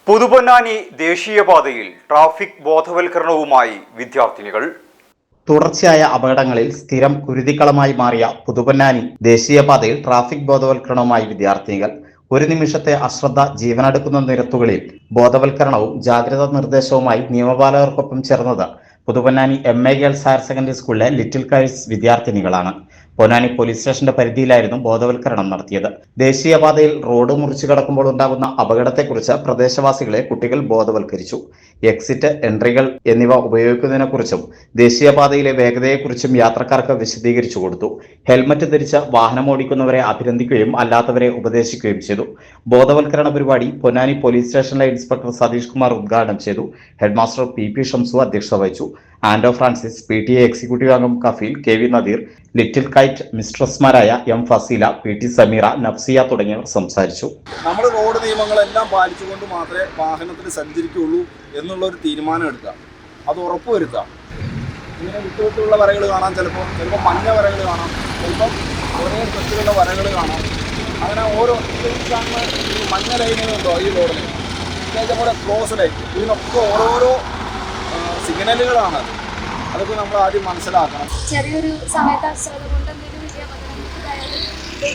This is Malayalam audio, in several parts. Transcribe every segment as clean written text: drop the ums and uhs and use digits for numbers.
പുതുപൊന്നാനി ദേശീയപാതയിൽ ട്രാഫിക് ബോധവൽക്കരണവുമായി വിദ്യാർത്ഥിനികൾ. തുടർച്ചയായ അപകടങ്ങളിൽ സ്ഥിരം കുരുതിക്കളമായി മാറിയ പുതുപൊന്നാനി ദേശീയപാതയിൽ ട്രാഫിക് ബോധവൽക്കരണവുമായി വിദ്യാർത്ഥിനികൾ. ഒരു നിമിഷത്തെ അശ്രദ്ധ ജീവനെടുക്കുന്ന നിരത്തുകളിൽ ബോധവൽക്കരണവും ജാഗ്രതാ നിർദ്ദേശവുമായി നിയമപാലകർക്കൊപ്പം ചേർന്നത് Puthuponnani MA girls higher secondary സ്കൂളിലെ ലിറ്റിൽ കൈറ്റ്സ് വിദ്യാർത്ഥിനികളാണ്. പൊന്നാനി പോലീസ് സ്റ്റേഷന്റെ പരിധിയിലായിരുന്നു ബോധവൽക്കരണം നടത്തിയത്. ദേശീയപാതയിൽ റോഡ് മുറിച്ചു കടക്കുമ്പോൾ ഉണ്ടാകുന്ന അപകടത്തെക്കുറിച്ച് പ്രദേശവാസികളെ കുട്ടികൾ ബോധവൽക്കരിച്ചു. എക്സിറ്റ്, എൻട്രികൾ എന്നിവ ഉപയോഗിക്കുന്നതിനെക്കുറിച്ചും ദേശീയപാതയിലെ വേഗതയെക്കുറിച്ചും യാത്രക്കാർക്ക് വിശദീകരിച്ചു കൊടുത്തു. ഹെൽമറ്റ് ധരിച്ച് വാഹനമോടിക്കുന്നവരെ അഭിനന്ദിക്കുകയും അല്ലാത്തവരെ ഉപദേശിക്കുകയും ചെയ്തു. ബോധവൽക്കരണ പരിപാടി പൊന്നാനി പോലീസ് സ്റ്റേഷനിലെ ഇൻസ്പെക്ടർ സതീഷ് കുമാർ ഉദ്ഘാടനം ചെയ്തു. ഹെഡ്മാസ്റ്റർ PP ഷംസു അധ്യക്ഷത വഹിച്ചു. ആൻഡോ ഫ്രാൻസിസ്, PTA എക്സിക്യൂട്ടീവ് അംഗം Kafeel, KV Nadeer, little kite മിസ്ട്രസ്മാരായ M ഫസീല, PT സമീറ, നഫ്സിയ തുടങ്ങിയവർ സംസാരിച്ചു. നമ്മൾ റോഡ് നിയമങ്ങളെല്ലാം പാലിച്ചുകൊണ്ട് മാത്രമേ വാഹനത്തിൽ സഞ്ചരിക്കുകയുള്ളൂ എന്നുള്ളൊരു തീരുമാനം എടുക്കുക, അത് ഉറപ്പുവരുത്താം. ഇങ്ങനെ വിട്ടുവിട്ടുള്ള വരകൾ കാണാം, ചിലപ്പോൾ മഞ്ഞ വരകൾ കാണാം, ചിലപ്പോൾ ഒരേ ഡ്രസ്സിലുള്ള വരകൾ കാണാം. അങ്ങനെ ഓരോ മഞ്ഞ ലൈനുകളുണ്ടോ ഈ റോഡിൽ, ഇതേപോലെ ക്ലോസ് ലൈൻ, ഇതിനൊക്കെ ഓരോരോ സിഗ്നലുകളാണ്. അതൊക്കെ നമ്മൾ ആദ്യം മനസ്സിലാക്കണം. ചെറിയൊരു സമയത്ത് അശ്രദ്ധ കൊണ്ട് എന്തെങ്കിലും വലിയ അപകടങ്ങൾക്ക്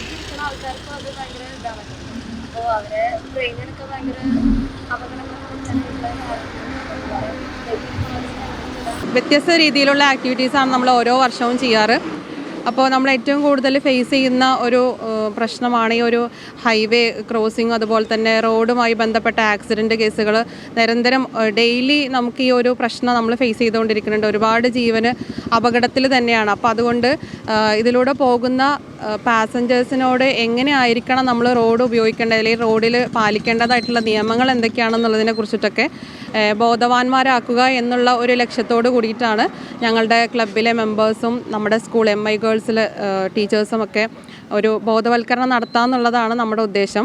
ആൾക്കാർക്കും അത് ഭയങ്കര ഇതാണ്. അപ്പോൾ അവരെ ബ്രെയിനിനൊക്കെ ഭയങ്കര അപകടങ്ങൾ. വ്യത്യസ്ത രീതിയിലുള്ള ആക്ടിവിറ്റീസാണ് നമ്മൾ ഓരോ വർഷവും ചെയ്യാറ്. അപ്പോൾ നമ്മൾ ഏറ്റവും കൂടുതൽ ഫേസ് ചെയ്യുന്ന ഒരു പ്രശ്നമാണ് ഈ ഒരു ഹൈവേ ക്രോസിങ്, അതുപോലെ തന്നെ റോഡുമായി ബന്ധപ്പെട്ട ആക്സിഡൻറ്റ് കേസുകൾ. നിരന്തരം ഡെയിലി നമുക്ക് ഈ ഒരു പ്രശ്നം നമ്മൾ ഫേസ് ചെയ്തുകൊണ്ടിരിക്കുന്നുണ്ട്. ഒരുപാട് ജീവന് അപകടത്തിൽ തന്നെയാണ്. അപ്പോൾ അതുകൊണ്ട് ഇതിലൂടെ പോകുന്ന പാസഞ്ചേഴ്സിനോട് എങ്ങനെ ആയിരിക്കണം നമ്മൾ റോഡ് ഉപയോഗിക്കേണ്ടത്, അല്ലെങ്കിൽ റോഡിൽ പാലിക്കേണ്ടതായിട്ടുള്ള നിയമങ്ങൾ എന്തൊക്കെയാണെന്നുള്ളതിനെ കുറിച്ചിട്ടൊക്കെ ബോധവാന്മാരാക്കുക എന്നുള്ള ഒരു ലക്ഷ്യത്തോട് കൂടിയിട്ടാണ് ഞങ്ങളുടെ ക്ലബിലെ മെമ്പേഴ്സും നമ്മുടെ സ്കൂൾ MI ഗേൾസിലെ ടീച്ചേഴ്സും ഒക്കെ ഒരു ബോധവൽക്കരണം നടത്താമെന്നുള്ളതാണ് നമ്മുടെ ഉദ്ദേശം.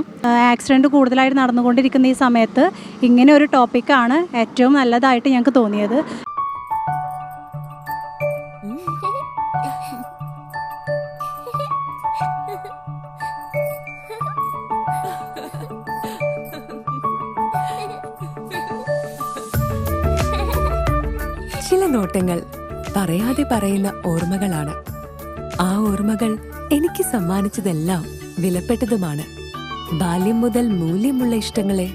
ആക്സിഡൻറ്റ് കൂടുതലായിട്ട് നടന്നുകൊണ്ടിരിക്കുന്ന ഈ സമയത്ത് ഇങ്ങനെ ഒരു ടോപ്പിക്കാണ് ഏറ്റവും നല്ലതായിട്ട് ഞങ്ങൾക്ക് തോന്നിയത്. ചില നോട്ടങ്ങൾ പറയാതെ പറയുന്ന ഓർമ്മകളാണ്. ആ ഓർമ്മകൾ എനിക്ക് സമ്മാനിച്ചതെല്ലാം വിലപ്പെട്ടതുമാണ്. ബാല്യം മുതൽ മൂല്യമുള്ള ഇഷ്ടങ്ങളെ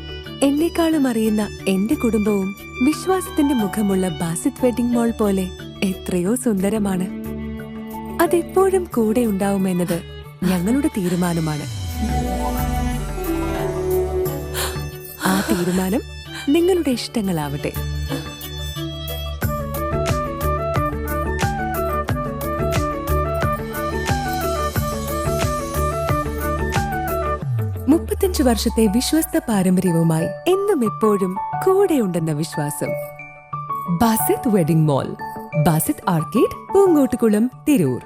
എന്നെക്കാളും അറിയുന്ന എന്റെ കുടുംബവും വിശ്വാസത്തിന്റെ മുഖമുള്ള ബാസിത് വെഡിംഗ് മോൾ പോലെ എത്രയോ സുന്ദരമാണ്. അതെപ്പോഴും കൂടെ ഉണ്ടാവുമെന്നത് ഞങ്ങളുടെ തീരുമാനമാണ്. ആ തീരുമാനം നിങ്ങളുടെ ഇഷ്ടങ്ങളാവട്ടെ. വർഷത്തെ വിശ്വസ്ത പാരമ്പര്യവുമായി എന്നും എപ്പോഴും കൂടെയുണ്ടെന്ന വിശ്വാസം. Basith wedding mall, Basith arcade, Poonkottukulam, Tirur.